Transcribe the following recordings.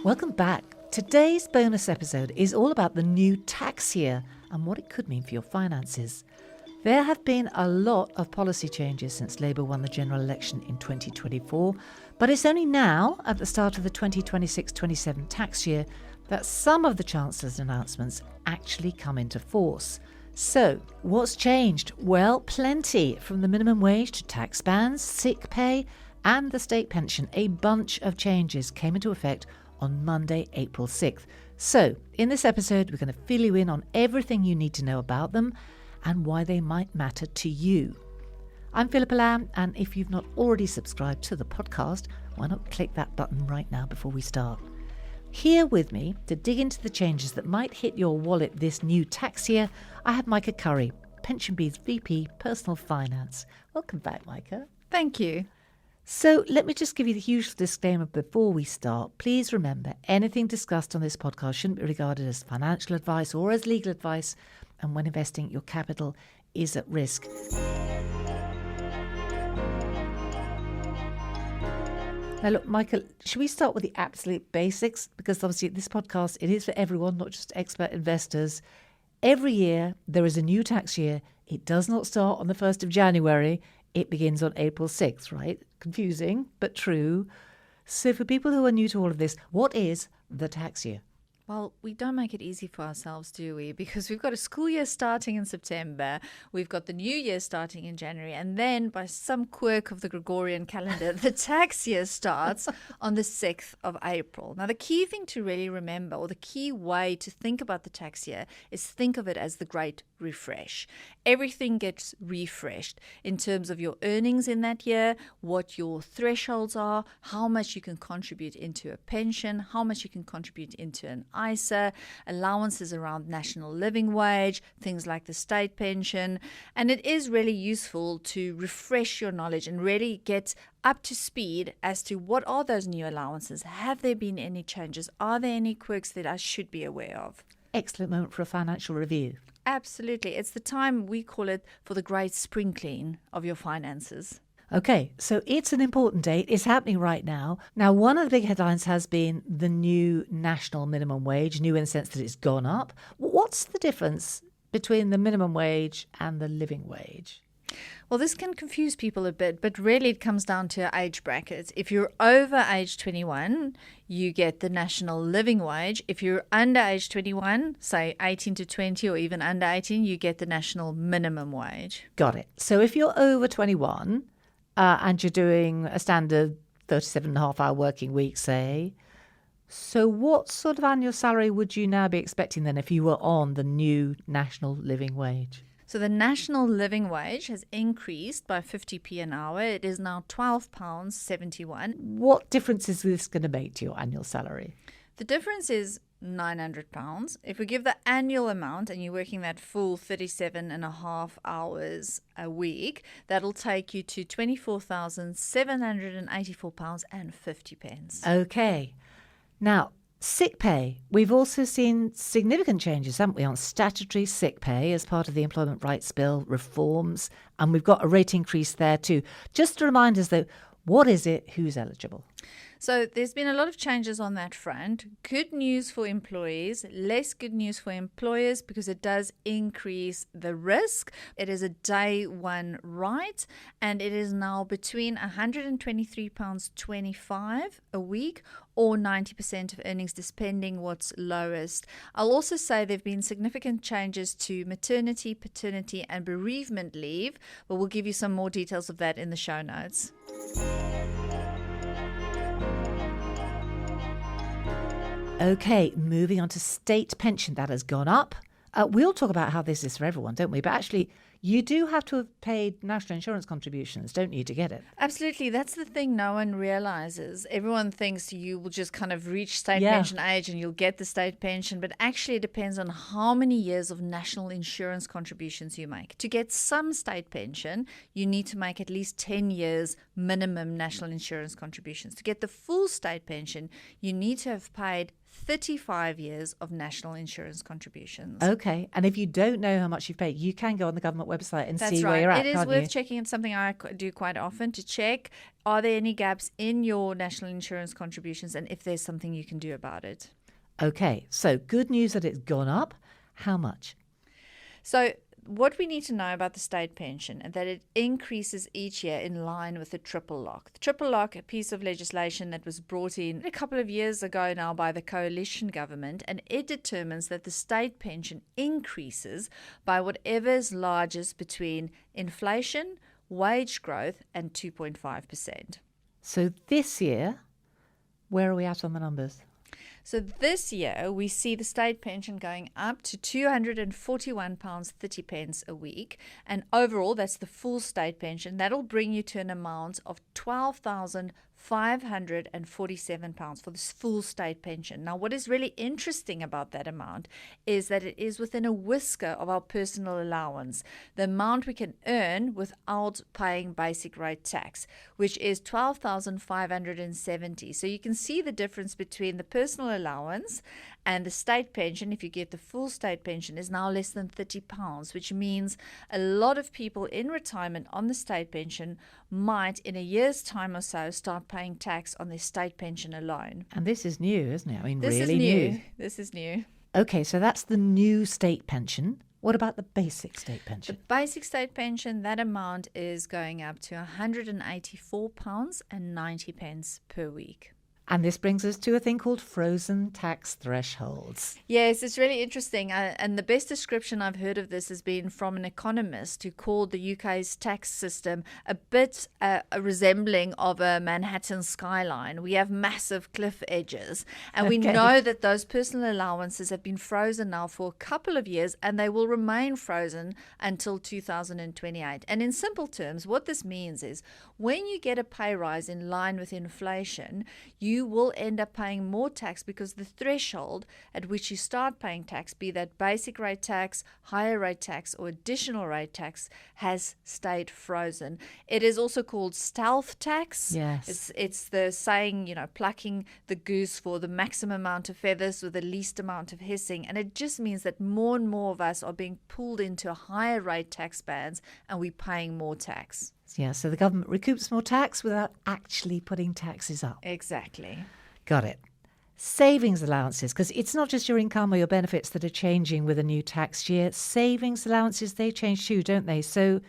Welcome back. Today's bonus episode is all about the new tax year and what it could mean for your finances. There have been a lot of policy changes since Labour won the general election in 2024, but it's only now, at the start of the 2026-27 tax year, that some of the Chancellor's announcements actually come into force. So, what's changed? Well, plenty. From the minimum wage to tax bans, sick pay, and the state pension, a bunch of changes came into effect on Monday, April 6th. So, in this episode, we're going to fill you in on everything you need to know about them and why they might matter to you. I'm Philippa Lamb, and if you've not already subscribed to the podcast, why not click that button right now before we start? Here with me to dig into the changes that might hit your wallet this new tax year, I have Maike Currie, PensionBee's VP Personal Finance. Welcome back, Maike. Thank you. So let me just give you the usual disclaimer before we start. Please remember, anything discussed on this podcast shouldn't be regarded as financial advice or as legal advice, and when investing, your capital is at risk. Now look, Michael, should we start with the absolute basics? Because obviously this podcast, it is for everyone, not just expert investors. Every year there is a new tax year. It does not start on the 1st of January. It begins on April 6th, right? Confusing, but true. So for people who are new to all of this, what is the tax year? Well, we don't make it easy for ourselves, do we? Because we've got a school year starting in September, we've got the new year starting in January, and then by some quirk of the Gregorian calendar, the tax year starts on the 6th of April. Now, the key thing to really remember, or the key way to think about the tax year, is think of it as the great refresh. Everything gets refreshed in terms of your earnings in that year, what your thresholds are, how much you can contribute into a pension, how much you can contribute into an ISA, allowances around national living wage, things like the state pension. And it is really useful to refresh your knowledge and really get up to speed as to what are those new allowances. Have there been any changes? Are there any quirks that I should be aware of? Excellent moment for a financial review. Absolutely. It's the time, we call it, for the great spring clean of your finances. Okay, so it's an important date. It's happening right now. Now, one of the big headlines has been the new national minimum wage, new in the sense that it's gone up. What's the difference between the minimum wage and the living wage? Well, this can confuse people a bit, but really it comes down to age brackets. If you're over age 21, you get the national living wage. If you're under age 21, say 18 to 20 or even under 18, you get the national minimum wage. Got it. So if you're over 21 and you're doing a standard 37.5-hour working week, say, so what sort of annual salary would you now be expecting then if you were on the new national living wage? So the national living wage has increased by 50p an hour. It is now £12.71. What difference is this going to make to your annual salary? The difference is £900. If we give the annual amount and you're working that full 37.5 hours a week, that'll take you to £24,784.50. Okay. Now, sick pay. We've also seen significant changes, haven't we, on statutory sick pay as part of the Employment Rights Bill reforms, and we've got a rate increase there too. Just to remind us, though, what is it? Who's eligible? So there's been a lot of changes on that front. Good news for employees, less good news for employers because it does increase the risk. It is a day one right, and it is now between £123.25 a week or 90% of earnings, depending what's lowest. I'll also say there have been significant changes to maternity, paternity, and bereavement leave, but we'll give you some more details of that in the show notes. Okay, moving on to state pension. That has gone up. We'll talk about how this is for everyone, don't we? But actually, you do have to have paid national insurance contributions, don't you, to get it? Absolutely. That's the thing no one realizes. Everyone thinks you will just kind of reach state pension age and you'll get the state pension. But actually, it depends on how many years of national insurance contributions you make. To get some state pension, you need to make at least 10 years minimum national insurance contributions. To get the full state pension, you need to have paid 35 years of national insurance contributions. Okay. And if you don't know how much you've paid, you can go on the government website and That's see right. where you're at, It is can't worth you? checking. It's something I do quite often to check. Are there any gaps in your national insurance contributions, and if there's something you can do about it? Okay. So good news that it's gone up. How much? So what we need to know about the state pension is that it increases each year in line with the triple lock. The triple lock, a piece of legislation that was brought in a couple of years ago now by the coalition government, and it determines that the state pension increases by whatever is largest between inflation, wage growth, and 2.5%. So this year, where are we at on the numbers? So this year, we see the state pension going up to £241.30 a week. And overall, that's the full state pension. That'll bring you to an amount of £12,547 for this full state pension. Now, what is really interesting about that amount is that it is within a whisker of our personal allowance, the amount we can earn without paying basic rate tax, which is £12,570. So you can see the difference between the personal allowance and the state pension. If you get the full state pension, is now less than £30, which means a lot of people in retirement on the state pension might, in a year's time or so, start paying tax on their state pension alone. And this is new, isn't it? I mean, This really is new. new. This is new. Okay, so that's the new state pension. What about the basic state The pension? basic state pension, that amount is going up to £184.90 per week. And this brings us to a thing called frozen tax thresholds. Yes, it's really interesting. And the best description I've heard of this has been from an economist who called the UK's tax system a bit resembling of a Manhattan skyline. We have massive cliff edges. And we know that those personal allowances have been frozen now for a couple of years, and they will remain frozen until 2028. And in simple terms, what this means is when you get a pay rise in line with inflation, you will end up paying more tax because the threshold at which you start paying tax, be that basic rate tax, higher rate tax, or additional rate tax, has stayed frozen. It is also called stealth tax. Yes. It's the saying, plucking the goose for the maximum amount of feathers with the least amount of hissing. And it just means that more and more of us are being pulled into higher rate tax bands, and we're paying more tax. Yeah, so the government recoups more tax without actually putting taxes up. Exactly. Got it. Savings allowances, because it's not just your income or your benefits that are changing with a new tax year. Savings allowances, they change too, don't they? So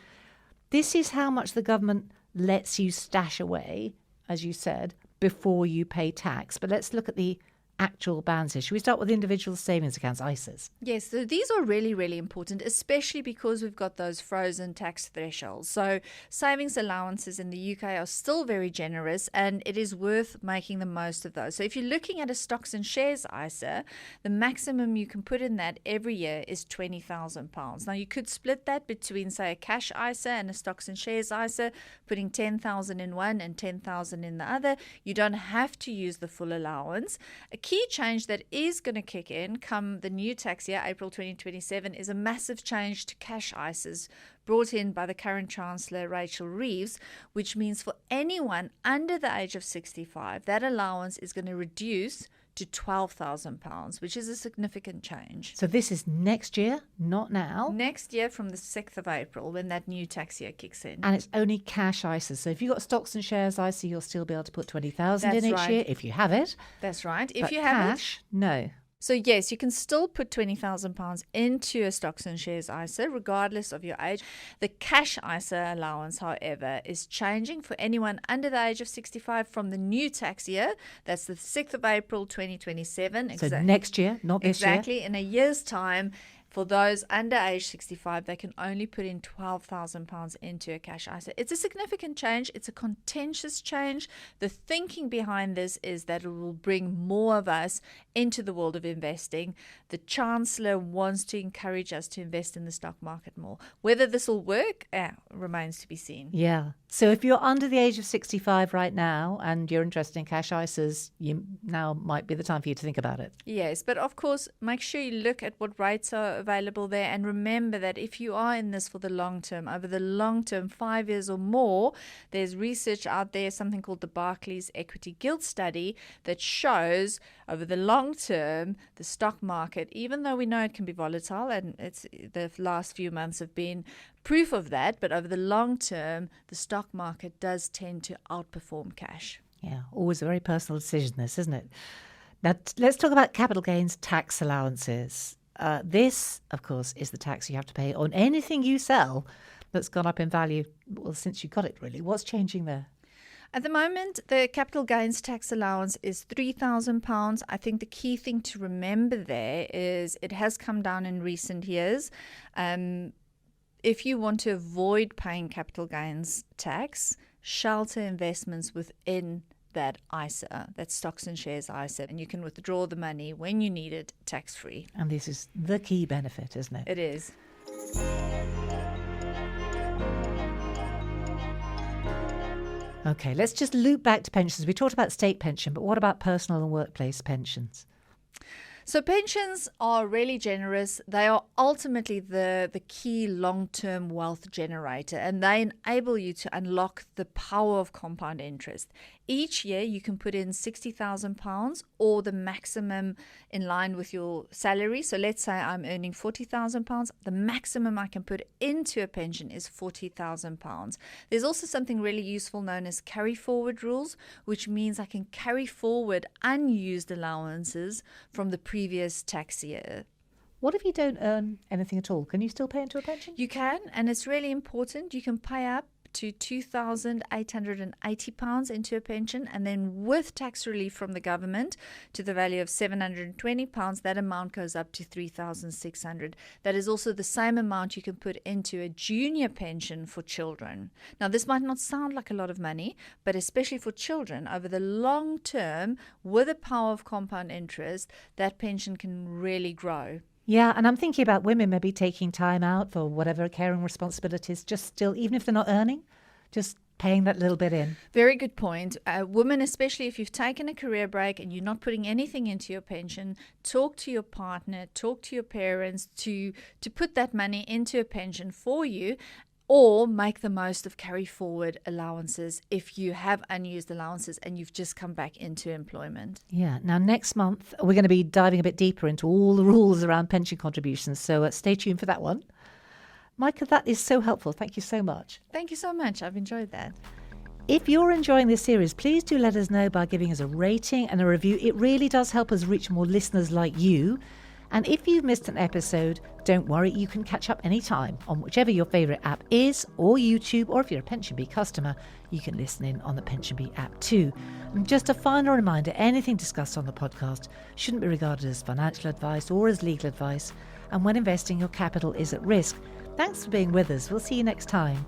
this is how much the government lets you stash away, as you said, before you pay tax. But let's look at the actual bands here. Should we start with individual savings accounts, ISAs? Yes, so these are really, really important, especially because we've got those frozen tax thresholds. So savings allowances in the UK are still very generous, and it is worth making the most of those. So if you're looking at a stocks and shares ISA, the maximum you can put in that every year is £20,000. Now you could split that between, say, a cash ISA and a stocks and shares ISA, putting $10,000 in one and $10,000 in the other. You don't have to use the full allowance. A key change that is going to kick in come the new tax year, April 2027, is a massive change to cash ISAs brought in by the current Chancellor, Rachel Reeves, which means for anyone under the age of 65, that allowance is going to reduce to £12,000, which is a significant change. So this is next year, not now. Next year from the 6th of April, when that new tax year kicks in. And it's only cash ISAs. So if you've got stocks and shares ISA, you'll still be able to put 20,000 in That's each right. year if you have it. That's right. If But you have cash, no. So yes, you can still put £20,000 into a stocks and shares ISA regardless of your age. The cash ISA allowance, however, is changing for anyone under the age of 65 from the new tax year. That's the 6th of April 2027. So next year, not this year. Exactly. In a year's time, for those under age 65, they can only put in £12,000 into a cash ISA. It's a significant change. It's a contentious change. The thinking behind this is that it will bring more of us into the world of investing. The Chancellor wants to encourage us to invest in the stock market more. Whether this will work remains to be seen. Yeah. So if you're under the age of 65 right now and you're interested in cash ISAs, now might be the time for you to think about it. Yes, but of course, make sure you look at what rates are available there. And remember that if you are in this for the long term, over the long term, 5 years or more, there's research out there, something called the Barclays Equity Guild Study, that shows over the long term, the stock market, even though we know it can be volatile, and the last few months have been proof of that, but over the long term, the stock market does tend to outperform cash. Yeah, always a very personal decision, this, isn't it? Now, let's talk about capital gains tax allowances. This, of course, is the tax you have to pay on anything you sell that's gone up in value, well, since you got it, really. What's changing there? At the moment, the capital gains tax allowance is £3,000. I think the key thing to remember there is it has come down in recent years. If you want to avoid paying capital gains tax, shelter investments within that ISA, that stocks and shares ISA, and you can withdraw the money when you need it tax-free. And this is the key benefit, isn't it? It is. Okay, let's just loop back to pensions. We talked about state pension, but what about personal and workplace pensions? So pensions are really generous. They are ultimately the key long-term wealth generator, and they enable you to unlock the power of compound interest. Each year you can put in £60,000 or the maximum in line with your salary. So let's say I'm earning £40,000. The maximum I can put into a pension is £40,000. There's also something really useful known as carry forward rules, which means I can carry forward unused allowances from the previous tax year. What if you don't earn anything at all? Can you still pay into a pension? You can, and it's really important. You can pay up to £2,880 into a pension, and then with tax relief from the government to the value of £720, that amount goes up to £3,600. That is also the same amount you can put into a junior pension for children. Now, this might not sound like a lot of money, but especially for children, over the long term, with the power of compound interest, that pension can really grow. Yeah, and I'm thinking about women maybe taking time out for whatever caring responsibilities, just still, even if they're not earning, just paying that little bit in. Very good point. Women, especially if you've taken a career break and you're not putting anything into your pension, talk to your partner, talk to your parents to put that money into a pension for you, or make the most of carry forward allowances if you have unused allowances and you've just come back into employment. Yeah. Now, next month, we're going to be diving a bit deeper into all the rules around pension contributions. So stay tuned for that one. Maike, that is so helpful. Thank you so much. Thank you so much. I've enjoyed that. If you're enjoying this series, please do let us know by giving us a rating and a review. It really does help us reach more listeners like you. And if you've missed an episode, don't worry, you can catch up anytime on whichever your favourite app is, or YouTube, or if you're a PensionBee customer, you can listen in on the PensionBee app too. And just a final reminder, anything discussed on the podcast shouldn't be regarded as financial advice or as legal advice. And when investing, your capital is at risk. Thanks for being with us. We'll see you next time.